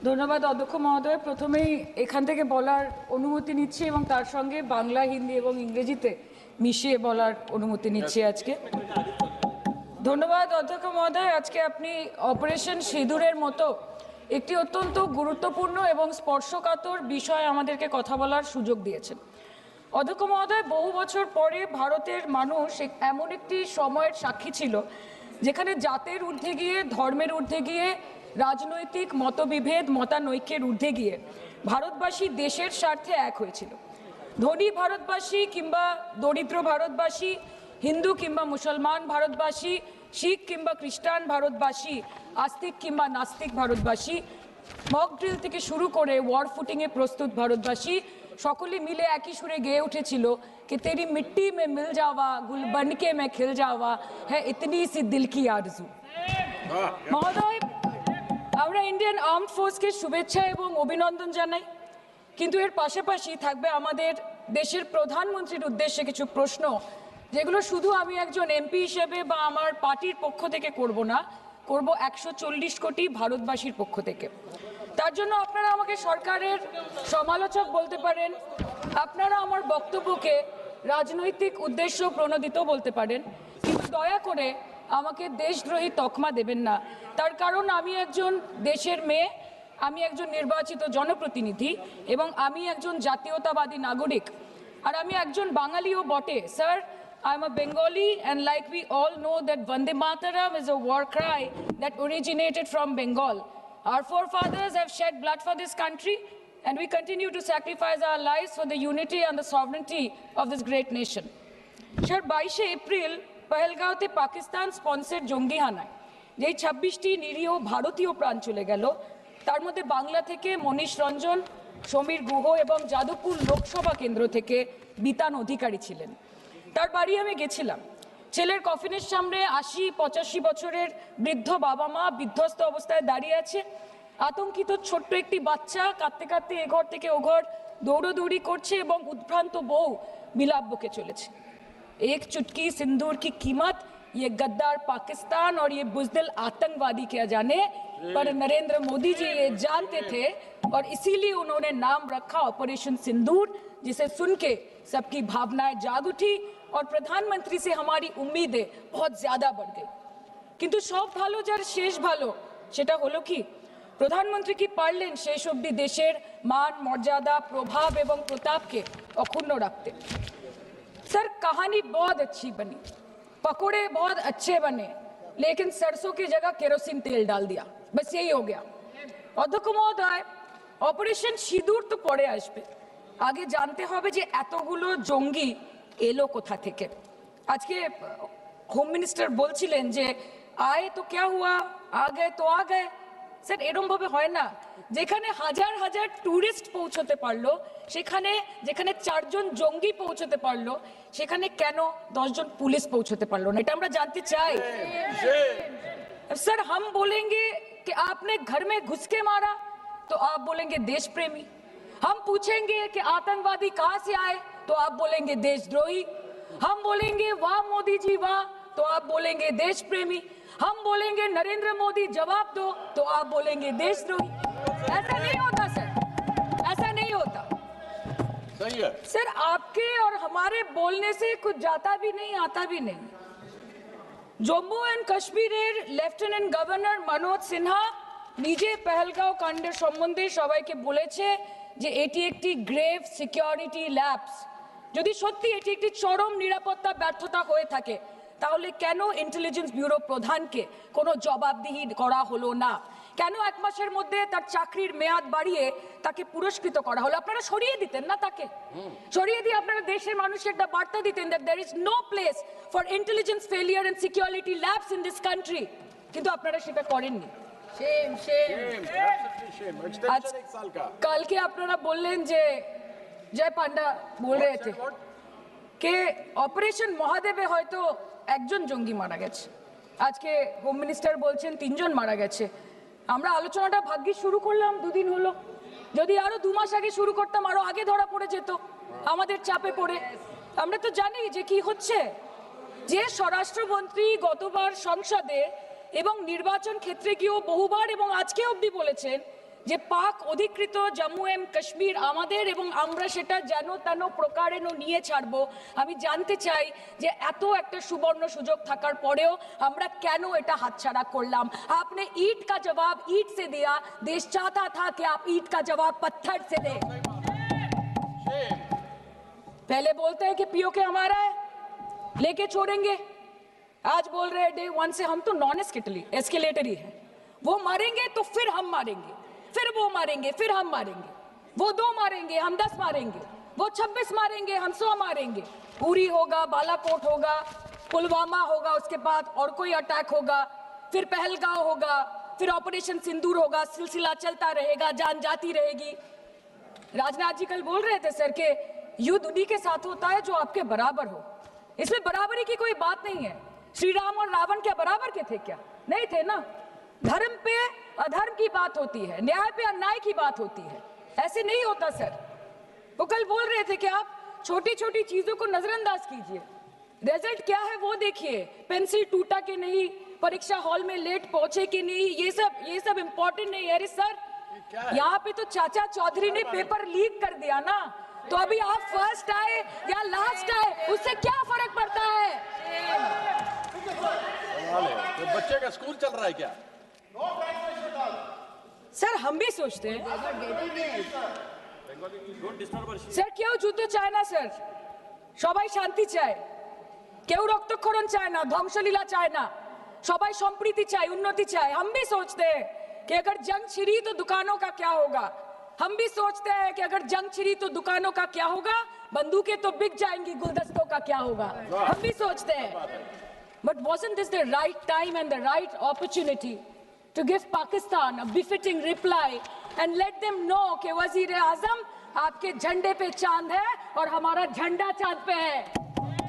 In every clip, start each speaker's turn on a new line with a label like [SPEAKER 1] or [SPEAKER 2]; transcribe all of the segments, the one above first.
[SPEAKER 1] ধন্যবাদ অধ্যক্ষ মহোদয়। প্রথমেই এখান থেকে বলার অনুমতি নিচ্ছি এবং তার সঙ্গে বাংলা, হিন্দি এবং ইংরেজিতে মিশিয়ে বলার অনুমতি নিচ্ছি আজকে। ধন্যবাদ অধ্যক্ষ মহোদয়। আজকে আপনি অপারেশন সিঁদুরের মতো একটি অত্যন্ত গুরুত্বপূর্ণ এবং স্পর্শকাতর বিষয় আমাদেরকে কথা বলার সুযোগ দিয়েছেন। অধ্যক্ষ মহোদয়, বহু বছর পরে ভারতের মানুষ এমন একটি সময়ের সাক্ষী ছিল যেখানে জাতের ঊর্ধ্বে গিয়ে, ধর্মের ঊর্ধ্বে গিয়ে, রাজনৈতিক মতবিভেদ, মতানৈক্যের ঊর্ধ্বে গিয়ে ভারতবাসী দেশের স্বার্থে এক হয়েছিল। ধনী ভারতবাসী কিংবা দরিদ্র ভারতবাসী, হিন্দু কিংবা মুসলমান ভারতবাসী, শিখ কিংবা খ্রিস্টান ভারতবাসী, আস্তিক কিংবা নাস্তিক ভারতবাসী, মক ড্রিল থেকে শুরু করে ওয়ার ফুটিংয়ে প্রস্তুত ভারতবাসী সকলে মিলে একই সুরে গেয়ে উঠেছিল कि तेरी मिट्टी में मिल जावा गुल बन के मैं खिल जावा है इतनी सी दिल की आरजू। মহোদয়, আমরা ইন্ডিয়ান আর্মড ফোর্সকে শুভেচ্ছা এবং অভিনন্দন জানাই, কিন্তু এর পাশাপাশি থাকবে আমাদের দেশের প্রধানমন্ত্রীর উদ্দেশ্যে কিছু প্রশ্ন, যেগুলো শুধু আমি একজন এমপি হিসেবে বা আমার পার্টির পক্ষ থেকে করব না, করব 140 কোটি ভারতবাসীর পক্ষ থেকে। তার জন্য আপনারা আমাকে সরকারের সমালোচক বলতে পারেন, আপনারা আমার বক্তব্যকে রাজনৈতিক উদ্দেশ্য প্রণোদিত বলতে পারেন, কিন্তু দয়া করে আমাকে দেশদ্রোহী তকমা দেবেন না। তার কারণ আমি একজন দেশের মেয়ে, আমি একজন নির্বাচিত জনপ্রতিনিধি এবং আমি একজন জাতীয়তাবাদী নাগরিক, আর আমি একজন বাঙালিও বটে। Sir, I am a Bengali, and like we all know that Vande Mataram is a war cry that originated from Bengal. Our forefathers have shed blood for this country, and we continue to sacrifice our lives for the unity and the sovereignty of this great nation. Sir, 22 April পহেলগাঁওতে Pakistan sponsored জঙ্গি হানায় যেই 26টি নিরীহ ভারতীয় প্রাণ চলে গেল, তার মধ্যে বাংলা থেকে মনীষ রঞ্জন, সমীর গুহ এবং যাদবপুর লোকসভা কেন্দ্র থেকে বিতান অধিকারী ছিলেন। তার বাড়ি আমি গেছিলাম। ছেলের কফিনের সামনে 80-85 বছরের বৃদ্ধ বাবা মা বিধ্বস্ত অবস্থায় দাঁড়িয়ে আছে। আতঙ্কিত ছোট্ট একটি বাচ্চা কাঁদতে কাঁদতে এ ঘর থেকে ও ঘর দৌড়দৌড়ি করছে এবং উদ্ভ্রান্ত বউ বিলাপ বকে চলেছে। एक चुटकी सिंदूर की कीमत ये गद्दार पाकिस्तान और ये बुज़दिल आतंकवादी क्या जाने, पर नरेंद्र मोदी जी ये जानते थे और इसीलिए उन्होंने नाम रखा ऑपरेशन सिंदूर, जिसे सुन के सबकी भावनाएं जाग उठी और प्रधानमंत्री से हमारी उम्मीदें बहुत ज्यादा बढ़ गई। किंतु सब भालो जार शेष भालो सेटा हलो कि प्रधानमंत्री की पारलेन शेष अब्दि देशेर मान, मर्यादा, प्रभाव एवं प्रताप के अक्षुण्ण रखते। सर, कहानी बहुत अच्छी बनी, पकोड़े बहुत अच्छे बने, लेकिन सरसों की जगह केरोसिन तेल डाल दिया, बस यही हो गया। अध्यक्ष महोदय, ऑपरेशन सिंदूर तो पड़े आसबे, आगे जानते होबे जे एतगुलो जंगी एलो कोथा थेके। आज के होम मिनिस्टर बोलছিলেন যে आए तो क्या हुआ, आ गए तो आ गए। স্যার, এরকম ভাবে হয় না। যেখানে হাজার হাজার টুরিস্ট পৌঁছতে পারলো, সেখানে যেখানে 4 জন জঙ্গি পৌঁছতে পারলো, সেখানে কেন 10 জন পুলিশ পৌঁছতে পারলো না? এটা আমরা জানতে চাই। सर, हम बोलेंगे कि आपने घर में घुस के मारा तो आप बोलेंगे देश प्रेमी। हम पूछेंगे कि आतंकवादी कहां से आए तो आप बोलेंगे देशद्रोही। हम बोलेंगे वाह मोदी जी वाह तो आप बोलेंगे देश प्रेमी। हम बोलेंगे नरेंद्र मोदी जवाब दो तो आप बोलेंगे देशद्रोही। ऐसा नहीं होता सर, ऐसा नहीं होता।
[SPEAKER 2] सही है
[SPEAKER 1] सर, आपके और हमारे बोलने से कुछ जाता भी नहीं, आता भी नहीं। জম্মু এন্ড কাশ্মীরের লেফটেন্যান্ট গভর্নর মনোজ সিনহা নিজে পেহেলগাঁও কাণ্ডের সম্বন্ধে সবাইকে বলেছে যে এটি একটি গ্রেভ সিকিউরিটি ল্যাপস। যদি সত্যি এটি একটি চরম নিরাপত্তা ব্যর্থতা হয়ে থাকে, তাহলে কেন ইন্টেলিজেন্স ব্যুরো প্রধানকে কোনো জবাবদিহি করা হলো না? কেন 1 মাসের মধ্যে তার চাকরির মেয়াদ বাড়িয়ে তাকে পুরস্কৃত করা হলো? আপনারা সরিয়ে দিতেন না তাকে? সরিয়ে দিয়ে আপনারা দেশের মানুষকে একটা বার্তা দিতেন that there is no place for intelligence failure and security labs in this country, কিন্তু আপনারা সেটা করেননি।
[SPEAKER 2] shame extension 1 साल का।
[SPEAKER 1] কালকে আপনারা বললেন যে জয় পান্ডা বল रहे थे कि অপারেশন মহাদেবে হয়তো একজন জঙ্গি মারা গেছে, আজকে হোম মিনিস্টার বলছেন 3 জন মারা গেছে। আমরা আলোচনাটা ভাগ্যে শুরু করলাম 2 দিন হলো, যদি আরো 2 মাস আগে শুরু করতাম আরো আগে ধরা পড়ে যেত আমাদের চাপে পড়ে। আমরা তো জানি যে কি হচ্ছে, যে স্বরাষ্ট্রমন্ত্রী গতবার সংসদে এবং নির্বাচন ক্ষেত্রে গিয়েও বহুবার এবং আজকে অবধি বলেছেন যে পাক অধিকৃত জম্মু এন্ড কাশ্মীর আমাদের এবং আমরা সেটা যেন তেন প্রকারে নিয়ে ছাড়বো। আমি জানতে চাই যে এত একটা সুবর্ণ সুযোগ থাকার পরেও আমরা কেন এটা হাতছাড়া করলাম। आपने ईंट का जवाब ईंट से दिया, देश चाहता था कि आप ईंट का जवाब पत्थर से दें। पहले बोलते हैं कि पीओके हमारा है, लेके छोड़ेंगे, आज बोल रहे हैं डे वन से हम तो नॉन एस्केलेटर ही है, वो मारेंगे तो फिर हम मारेंगे, फिर वो मारेंगे, फिर हम मारेंगे, वो 2 मारेंगे हम 10 मारेंगे, वो 26 मारेंगे हम 100 मारेंगे। उरी होगा, बालाकोट होगा, पुलवामा होगा, उसके बाद और कोई अटैक होगा, फिर पहलगांव होगा, फिर ऑपरेशन सिंदूर होगा, सिलसिला चलता रहेगा, जान जाती रहेगी। राजनाथ जी कल बोल रहे थे सर के युद्ध उन्हीं के साथ होता है जो आपके बराबर हो। इसमें बराबरी की कोई बात नहीं है। श्री राम और रावण क्या बराबर के थे क्या? नहीं थे ना। धर्म पे अधर्म की बात होती है, न्याय पे अन्याय की बात होती है, ऐसे नहीं होता सर। वो कल बोल रहे थे कि आप छोटी छोटी चीजों को नजरअंदाज कीजिए, रिजल्ट क्या है वो देखिए, पेंसिल टूटा कि नहीं, परीक्षा हॉल में लेट पहुंचे कि नहीं, ये सब इम्पोर्टेंट नहीं है। अरे सर यहाँ पे तो चाचा चौधरी ने पेपर लीक कर दिया ना, तो अभी आप फर्स्ट आए या लास्ट आए उससे क्या फर्क पड़ता है?
[SPEAKER 2] तो बच्चे का स्कूल चल रहा है क्या?
[SPEAKER 1] सर हम भी सोचते हैं স্যার কেউ যুদ্ধ চায় না স্যার, সবাই শান্তি চায়, কেউ রক্তক্ষরণ চায় না, ধ্বংসলীলা চায় না, সবাই সম্প্রীতি চায়, উন্নতি চায়। हम भी सोचते हैं कि अगर जंग छिड़ी तो दुकानों का क्या होगा, हम भी सोचते हैं कि अगर जंग छिड़ी तो दुकानों का क्या होगा, बंदूकें तो बिक जाएंगी, गुलदस्तों का क्या होगा, हम भी सोचते हैं। But wasn't this the right time and the right opportunity to give Pakistan a befitting reply and let them know कि वज़ीर-ए-आज़म आपके झंडे पे चांद है और हमारा झंडा चांद पे है।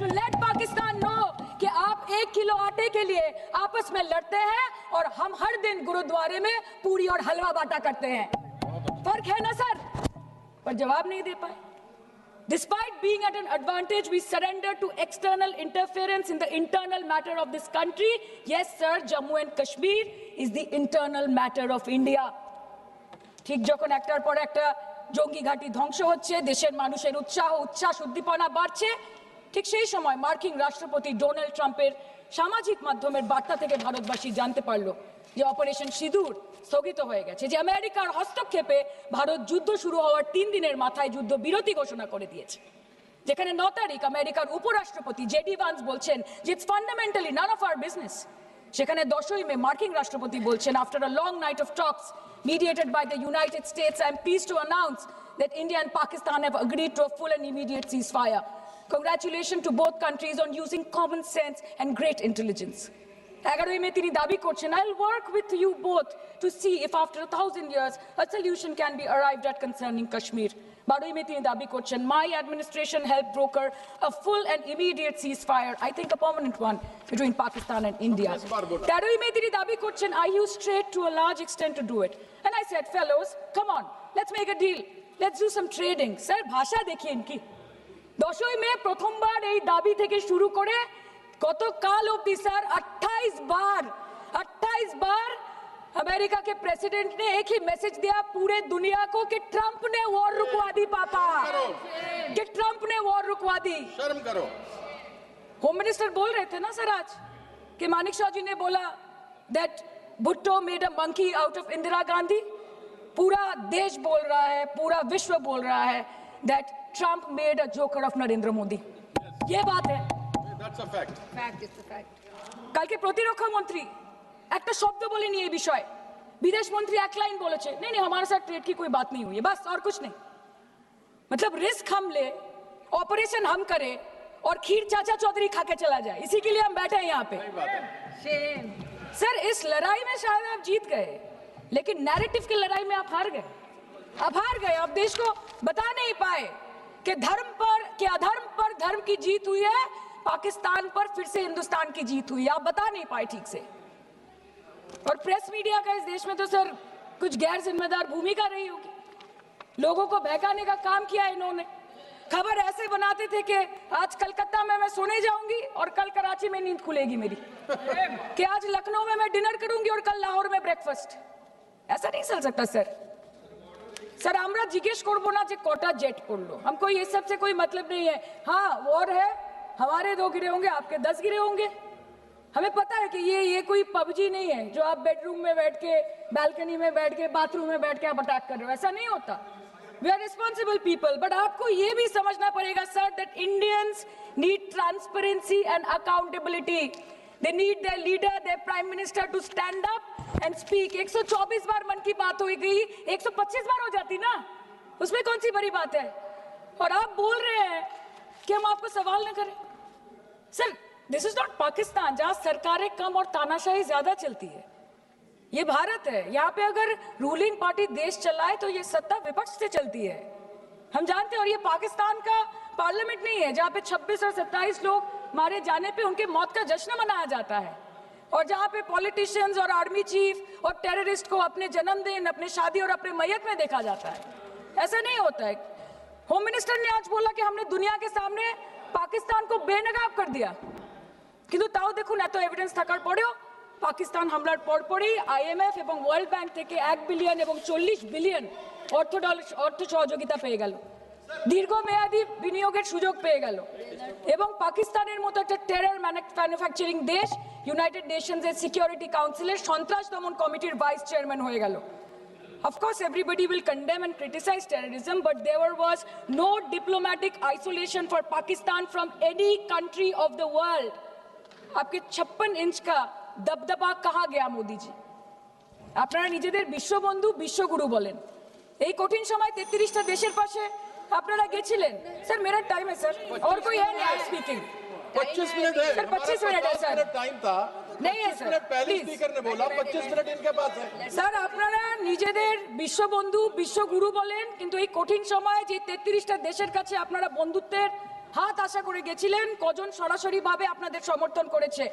[SPEAKER 1] To let Pakistan know कि आप 1 किलो आटे के लिए आपस में लड़ते हैं और हम हर दिन गुरुद्वारे में पूरी और हलवा बांटा करते हैं। फर्क है ना सर? पर जवाब नहीं दे पाए। Despite being at an advantage, we surrender to external interference in the internal matter of this country. Yes, sir, Jammu and Kashmir is the internal matter of India. ঠিক যখন একটার পর একটা জঙ্গি ঘাঁটি ধ্বংস হচ্ছে, দেশের মানুষের উচ্ছ্বাস উদ্দীপনা বাড়ছে, ঠিক সেই সময় মার্কিন রাষ্ট্রপতি ডোনাল্ড ট্রাম্পের সামাজিক মাধ্যমের বার্তা থেকে ভারতবাসী জানতে পারলো যে অপারেশন সিঁদুর স্থগিত হয়ে গেছে, যে আমেরিকার হস্তক্ষেপে ভারত যুদ্ধ শুরু হওয়ার 3 দিনের মাথায় যুদ্ধ বিরতি ঘোষণা করে দিয়েছে, যেখানে 9 তারিখ আমেরিকার উপরাষ্ট্রপতি জেডি ভান্স বলছেন যে it's fundamentally none of our business. সেখানে 10ই মে মার্কিন রাষ্ট্রপতি বলছেন, after a long night of talks mediated by the United States, I am pleased to announce that India and Pakistan have agreed to a full and immediate ceasefire. Congratulations to both countries on using common sense and great intelligence. 11ই মে তিনি দাবি করছেন, I'll work with you both to see if after 1000 years a solution can be arrived at concerning Kashmir. 12ই মে তিনি দাবি করছেন, my administration helped broker a full and immediate ceasefire, I think a permanent one, between Pakistan and India. 13ই মে তিনি দাবি করছেন, I used trade to a large extent to do it. And I said, fellows, come on, let's make a deal. Let's do some trading. Sir, ভাষা দেখিয়ে ইনকি 10ই মে প্রথমবার এই দাবি থেকে শুরু করে গতকাল অবধি স্যার 28 बार अमेरिका के प्रेसिडेंट ने एक ही मैसेज दिया पूरे दुनिया को कि ट्रंप ने वॉर रुकवा दी पापा, कि ट्रंप ने वॉर रुकवा दी।
[SPEAKER 2] शर्म करो।
[SPEAKER 1] होम मिनिस्टर बोल रहे थे ना सर आज कि मानिक शाह जी ने बोला that Bhutto made a monkey out of Indira Gandhi. पूरा देश बोल रहा है, पूरा विश्व बोल रहा है that Trump made a joker of Narendra Modi. ये बात है,
[SPEAKER 2] That's a fact.
[SPEAKER 3] Fact is the fact.
[SPEAKER 1] কালকে প্রতিরক্ষা মন্ত্রী একটা শব্দ বলেনি এই বিষয়ে, विदेश मंत्री एक लाइन बोले नहीं नहीं हमारे साथ ट्रेड की कोई बात नहीं हुई है, बस और कुछ नहीं। मतलब रिस्क हम ले, ऑपरेशन हम करें और खीर चाचा चौधरी खा के चला जाए, इसी के लिए हम बैठे हैं यहाँ पे।
[SPEAKER 3] Shame.
[SPEAKER 1] सर इस लड़ाई में शायद आप जीत गए, लेकिन नैरेटिव की लड़ाई में आप हार गए। आप देश को बता नहीं पाए कि धर्म पर कि अधर्म पर धर्म की जीत हुई है, पाकिस्तान पर फिर से हिंदुस्तान की जीत हुई है, आप बता नहीं पाए ठीक से। और प्रेस मीडिया का इस देश में तो सर कुछ गैर जिम्मेदार भूमिका रही होगी, लोगों को बहकाने का काम किया इन्होंने। खबर ऐसे बनाते थे कि आज कलकत्ता में मैं सोने जाऊंगी और कल कराची में नींद खुलेगी मेरी, कि आज लखनऊ में मैं डिनर करूंगी और कल लाहौर में ब्रेकफास्ट। ऐसा नहीं चल सकता सर। सर আমরা জিজ্ঞেস করব না যে কটা জেট করলো, हमको ये सब से कोई मतलब नहीं है। हाँ वॉर है, हमारे 2 गिरे होंगे, आपके 10 गिरे होंगे। हमें पता है कि ये कोई पबजी नहीं है जो आप बेडरूम में बैठ के, बालकनी में बैठ के, बाथरूम में बैठ के आप अटैक कर रहे हो, ऐसा नहीं होता। We are responsible people, but आपको ये भी समझना पड़ेगा sir that Indians need transparency and accountability. They need their leader, their prime minister to stand up and speak. 124 बार मन की बात हो गई, 125 बार हो जाती ना, उसमें कौन सी बड़ी बात है। और आप बोल रहे हैं कि हम आपको सवाल न करें। Sir this is not Pakistan जहां सरकारें कम और तानाशाही ज्यादा चलती है। ये भारत है, यहाँ पे अगर रूलिंग पार्टी देश चलाए तो ये सत्ता विपक्ष से चलती है, हम जानते हैं। और ये पाकिस्तान का पार्लियामेंट नहीं है जहाँ पे 26 और 27 लोग मारे जाने पे उनके मौत का जश्न मनाया जाता है, और जहाँ पे पॉलिटिशियंस और आर्मी चीफ और टेररिस्ट को अपने जन्मदिन, अपने शादी और अपने मैयत में देखा जाता है। ऐसा नहीं होता है। होम मिनिस्टर ने आज बोला कि हमने दुनिया के सामने पाकिस्तान को बेनकाब कर दिया, কিন্তু তাও দেখুন এত এভিডেন্স থাকার পরেও পাকিস্তান হামলার পরপরই আইএমএফ এবং ওয়ার্ল্ড ব্যাংক থেকে 1 বিলিয়ন এবং 40 বিলিয়ন অর্থ সহযোগিতা পেয়ে গেল, দীর্ঘমেয়াদী বিনিয়োগের সুযোগ পেয়ে গেল, এবং পাকিস্তানের মতো একটা টেরর ম্যানুফ্যাকচারিং দেশ ইউনাইটেড নেশনসের সিকিউরিটি কাউন্সিলের সন্ত্রাস দমন কমিটির ভাইস চেয়ারম্যান হয়ে গেল। Of course, everybody will condemn and criticize terrorism, but there was no diplomatic isolation for Pakistan from any country of the world. आपके 56 इंच का दबदबा कहाँ गया मोदी जी? আপনারা নিজেদের বিশ্ববন্ধু বিশ্বগুরু বলেন, এই কঠিন সময় 33টা দেশের পাশে আপনারা গেছিলেন। স্যার मेरा टाइम है सर, और कोई है नहीं स्पीकिंग।
[SPEAKER 2] 25 मिनट है
[SPEAKER 1] सर 25 मिनट है सर,
[SPEAKER 2] टाइम था,
[SPEAKER 1] नहीं है
[SPEAKER 2] 25
[SPEAKER 1] सर,
[SPEAKER 2] मिनट पहले
[SPEAKER 1] प्लीज।
[SPEAKER 2] स्पीकर ने बोला 25 मिनट इनके पास है।
[SPEAKER 1] স্যার আপনারা নিজেদের বিশ্ববন্ধু বিশ্বগুরু বলেন, কিন্তু এই কঠিন সময়ে যে 33টা দেশের কাছে আপনারা বন্ধুত্বের হাত আশা করে গেছিলেন, কজন সরাসরি ভাবে আপনাদের সমর্থন করেছে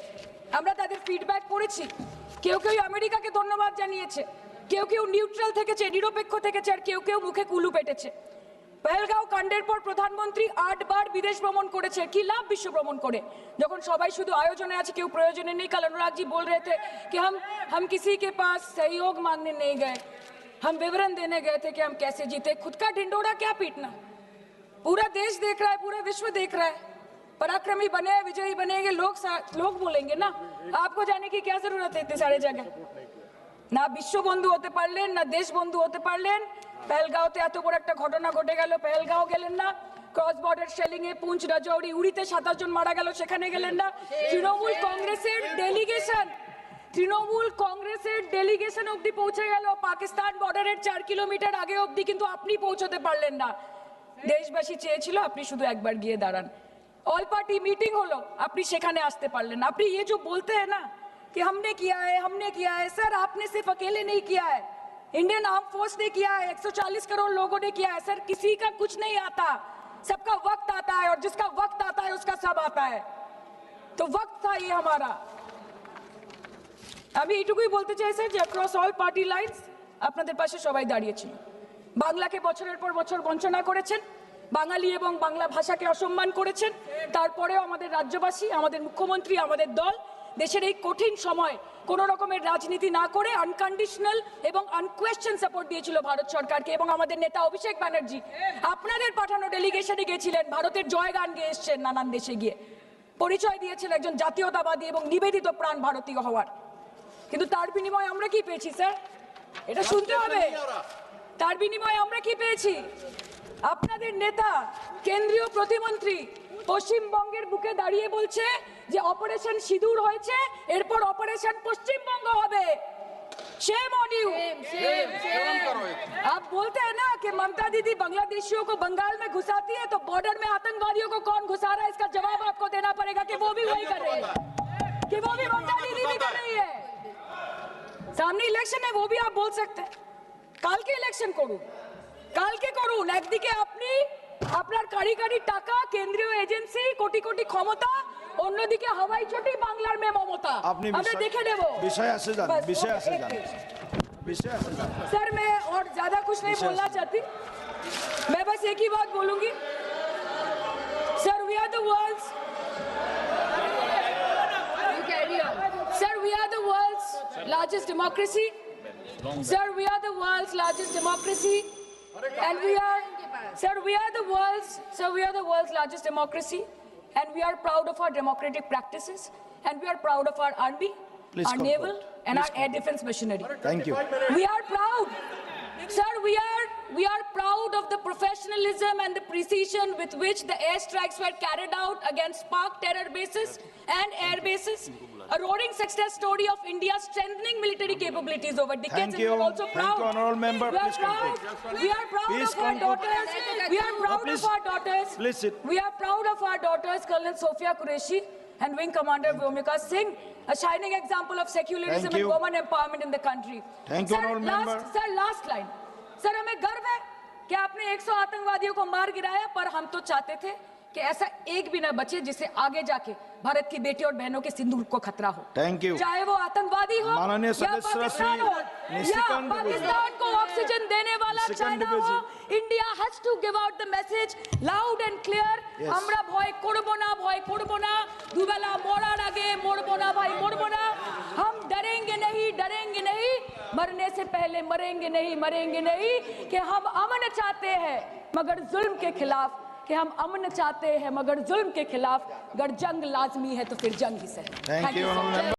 [SPEAKER 1] আমরা তাদের ফিডব্যাক পড়েছি। কেউ কেউ আমেরিকাকে ধন্যবাদ জানিয়েছে, কেউ কেউ নিউট্রাল থেকেছে, নিরপেক্ষ থেকেছে, আর কেউ কেউ মুখে কুলু পেটেছে। পহেলগাঁও কাণ্ডের পর প্রধানমন্ত্রী 8 বার বিদেশ ভ্রমণ করেছে, কি লাভ বিশ্ব ভ্রমণ করে যখন সবাই শুধু আয়োজনে আছে, কেউ প্রয়োজনে নেই। कल अनुराग जी बोल रहे थे कि हम किसी के पास सहयोग मांगने नहीं गए, हम विवरण देने गए थे कि हम कैसे जीते। खुद का ढिंडोरा क्या पीटना, पूरा देश देख रहा है, पूरा विश्व देख रहा है। पराक्रमी बने, विजयी बनेंगे लोग बोलेंगे ना, आपको जाने की क्या जरूरत है इतने सारे जगह। না বিশ্ববন্ধু হতে পারলেন, না দেশবন্ধু হতে পারলেন। পেহেলগাঁওতে এত বড় একটা ঘটনা ঘটে গেল, পেহেলগাঁও গেলেন না। ক্রস বর্ডার শেলিং এ পুঞ্চ, রাজৌরি, উড়িতে 27 জন মারা গেল, সেখানে গেলেন না। তৃণমূল কংগ্রেসের ডেলিগেশন অবধি পৌঁছে গেল পাকিস্তান বর্ডারের 4 কিলোমিটার আগে অবধি, কিন্তু আপনি পৌঁছতে পারলেন না। দেশবাসী চেয়েছিল আপনি শুধু একবার গিয়ে দাঁড়ান। অল পার্টি মিটিং হলো, আপনি সেখানে আসতে পারলেন না। আপনি ये जो बोलते हैं ना कि हमने किया है, सर आपने सिर्फ अकेले नहीं किया है, इंडियन आर्म फोर्स ने किया है, 140 करोड़ लोगों ने किया है। सर किसी का कुछ नहीं आता, सबका वक्त आता है, और जिसका वक्त आता है उसका सब आता है। तो वक्त था ये हमारा। আমি এইটুকুই বলতে চাই স্যার যে অ্যাক্রস অল পার্টি লাইনস আপনাদের পাশে সবাই দাঁড়িয়েছিল। বাংলাকে বছরের পর বছর বঞ্চনা করেছেন, বাঙালি এবং বাংলা ভাষাকে অসম্মান করেছেন, তারপরেও আমাদের রাজ্যবাসী, আমাদের মুখ্যমন্ত্রী, আমাদের দল দেশের এই কঠিন সময় কোনো রকমের রাজনীতি না করে আনকন্ডিশনাল এবং আনকোয়েশ্চন সাপোর্ট দিয়েছিল ভারত সরকারকে। এবং আমাদের নেতা অভিষেক ব্যানার্জি আপনাদের পাঠানো ডেলিগেশনে গেছিলেন, ভারতের জয়গান গেয়ে এসছেন, নানান দেশে গিয়ে পরিচয় দিয়েছেন একজন জাতীয়তাবাদী এবং নিবেদিত প্রাণ ভারতীয় হওয়ার। কিন্তু তার বিনিময়ে আমরা কি পেয়েছি স্যার, এটা শুনতে হবে। তার বিনিময়ে আমরা কি পেয়েছি? আপনাদের নেতা কেন্দ্রীয় প্রতিমন্ত্রী পশ্চিমবঙ্গের বুকে দাঁড়িয়ে বলছে যে অপারেশন সিঁদুর হয়েছে, এরপর অপারেশন পশ্চিমবঙ্গ হবে। Shame on you. आप बोलते हैं ना कि ममता दीदी बांग्लादेशियों को बंगाल में घुसाती है, तो बॉर्डर में आतंकवादियों को कौन घुसा रहा है, इसका जवाब आपको देना पड़ेगा कि वो भी वही कर रहे हैं, कि वो भी ममता दीदी भी कर रही है। सामने इलेक्शन है, वो भी आप बोल सकते हैं কালকে ইলেকশন করুন, কালকে করুন। একদিকে আপনি আপনার কারি কারি টাকা, কেন্দ্রীয় এজেন্সি, কোটি কোটি ক্ষমতা, অন্যদিকে হাওয়াই চটি বাংলার মে মমতা। আমরা দেখে নেব।
[SPEAKER 4] विषय से जान, विषय से जान, विषय से जान।
[SPEAKER 1] सर मैं और ज्यादा कुछ नहीं बोलना चाहती, मैं बस एक ही बात बोलूंगी the world's
[SPEAKER 3] You carry on.
[SPEAKER 1] Sir, we are the world's largest democracy. Sir, we are the world's largest democracy. And we are, sir, we are the world's largest democracy. And we are proud of our democratic practices. And we are proud of our army,
[SPEAKER 4] Please
[SPEAKER 1] our
[SPEAKER 4] conclude.
[SPEAKER 1] naval, and our air defense machinery.
[SPEAKER 4] Thank you.
[SPEAKER 1] We are proud. Sir, we are proud of the professionalism and the precision with which the airstrikes were carried out against Pak terror bases and air bases. A roaring success story of India's strengthening military capabilities over decades.
[SPEAKER 4] Thank
[SPEAKER 1] And we
[SPEAKER 4] you.
[SPEAKER 1] are also
[SPEAKER 4] Thank
[SPEAKER 1] proud.
[SPEAKER 4] you, honorable member.
[SPEAKER 1] We are
[SPEAKER 4] Please
[SPEAKER 1] proud. We are proud
[SPEAKER 4] Please
[SPEAKER 1] of our
[SPEAKER 4] conclude.
[SPEAKER 1] daughters. We are proud
[SPEAKER 4] please.
[SPEAKER 1] of our daughters.
[SPEAKER 4] Please sit.
[SPEAKER 1] We are proud of our daughters, Colonel Sophia Qureshi and Wing Commander Vyomika Singh, a shining example of secularism
[SPEAKER 4] Thank
[SPEAKER 1] and
[SPEAKER 4] you.
[SPEAKER 1] women empowerment in the country.
[SPEAKER 4] Thank you,
[SPEAKER 1] Sir,
[SPEAKER 4] honorable member.
[SPEAKER 1] Sir, last line. Sir, हमें गर्व है कि आपने 100 आतंकवादियों को मार गिराया, पर हम तो चाहते थे कि ऐसा एक भी ना बचे जिससे आगे जाके भारत की बेटी और बहनों के सिंदूर को खतरा हो।
[SPEAKER 4] Thank you.
[SPEAKER 1] चाहे वो आतंकवादी हो
[SPEAKER 4] माननीय
[SPEAKER 1] या
[SPEAKER 4] सदस्य
[SPEAKER 1] पाकिस्तान
[SPEAKER 4] श्री
[SPEAKER 1] हो या
[SPEAKER 4] निशिकांत
[SPEAKER 1] पाकिस्तान को ऑक्सीजन देने वाला
[SPEAKER 4] निशिकांत
[SPEAKER 1] चाइना
[SPEAKER 4] दुबे
[SPEAKER 1] हो,
[SPEAKER 4] ji.
[SPEAKER 1] India has to give out the message loud and clear.
[SPEAKER 4] Yes.
[SPEAKER 1] আমরা ভয় করব না, দুবেলা মরার আগে মরবো না ভাই, মরবো না। हम डरेंगे नहीं, मरने से पहले मरेंगे नहीं, कि हम अमन चाहते हैं मगर जुल्म के खिलाफ, कि हम अमन चाहते हैं मगर जुल्म के खिलाफ। अगर जंग लाजमी है तो फिर जंग ही सही।
[SPEAKER 4] Thank you, honorable member.